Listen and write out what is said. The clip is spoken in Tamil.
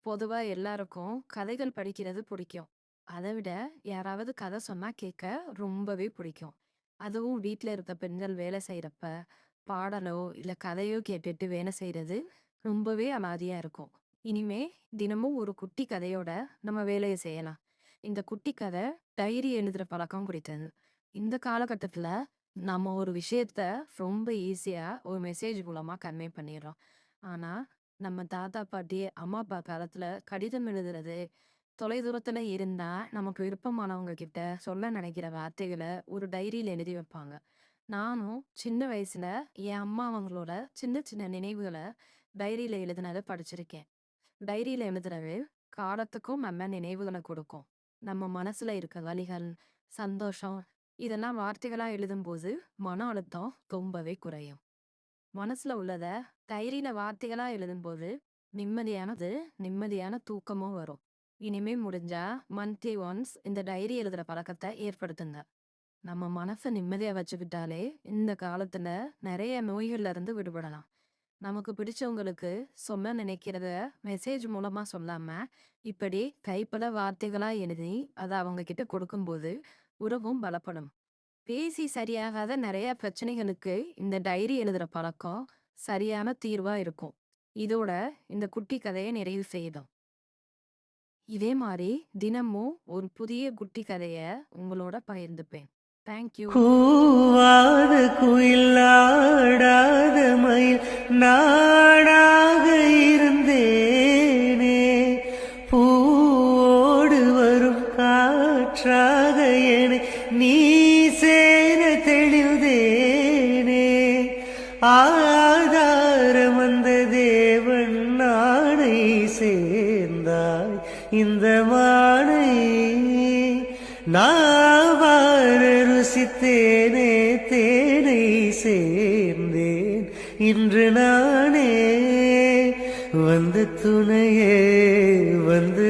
பொதுவா எல்லாருக்கும் கதைகள் படிக்கிறது பிடிக்கும். அதை விட யாராவது கதை சொன்னா கேட்க ரொம்பவே பிடிக்கும். அதுவும் வீட்ல இருக்க பெண்கள் வேலை செய்யறப்ப, பாடலோ இல்ல கதையோ கேட்டுட்டு வேலை செய்யறது ரொம்பவே அமைதியா இருக்கும். இனிமே தினமும் ஒரு குட்டி கதையோட நம்ம வேலையை செய்யலாம். இந்த குட்டி கதை டைரி எழுதுற பழக்கம் குறித்தது. இந்த காலகட்டத்துல நம்ம ஒரு விஷயத்த ரொம்ப ஈஸியா ஒரு மெசேஜ் மூலமா கன்வே பண்ணிடுறோம். ஆனா நம்ம தாத்தா, பாட்டி, அம்மா, அப்பா காலத்துல கடிதம் எழுதுறது, தொலைதூரத்துல இருந்தா நமக்கு விருப்பமானவங்க கிட்ட சொல்ல நினைக்கிற வார்த்தைகள ஒரு டைரியில எழுதி வைப்பாங்க. நானும் சின்ன வயசுல என் அம்மா அவங்களோட சின்ன சின்ன நினைவுகள டைரியில எழுதினத படிச்சிருக்கேன். டைரியில எழுதுறது காலத்துக்கும் நம்ம நினைவுகள கொடுக்கும். நம்ம மனசுல இருக்க வலிகள், சந்தோஷம் இதெல்லாம் வார்த்தைகளா எழுதும்போது மன அழுத்தம் ரொம்பவே குறையும். மனசுல உள்ளத டைரியில வார்த்தைகளா எழுதும்போது நிம்மதியான தூக்கமும் வரும். இனிமே முடிஞ்சா மந்த்லி ஒன்ஸ் இந்த டைரி எழுதுற பழக்கத்தை ஏற்படுத்துங்க. நம்ம மனசை நிம்மதியா வச்சுக்கிட்டாலே இந்த காலத்துல நிறைய நோய்கள்ல இருந்து விடுபடலாம். நமக்கு பிடிச்சவங்களுக்கு சொல்ல நினைக்கிறத மெசேஜ் மூலமா சொல்லாம இப்படி கைப்பட வார்த்தைகளா எழுதி அதை அவங்க கிட்ட கொடுக்கும்போது உறவும் பலப்படும். பேசி சரியாகாத நிறைய பிரச்சனைகளுக்கு இந்த டைரி எழுதுற பழக்கம் சரியான தீர்வா இருக்கும். இதோட இந்த குட்டி கதையை நிறைவு செய்தோம். இதே மாதிரி தினமும் ஒரு புதிய குட்டி கதைய உங்களோட பகிர்ந்துப்பேன். தேங்க்யூ. கூவாத குயிலாடாத மயில் நாடாக இருந்தேனே, பூவோடு வரும் காற்றாக என நீ சேர தெளிந்தேனே, ஆதாரம் வந்த தேவன் நாடை சேர்ந்தாய் இந்த மானை நாவார ருசித்தேனே, தேனை சேர்ந்தேன் இன்று நானே, வந்து துணையே வந்து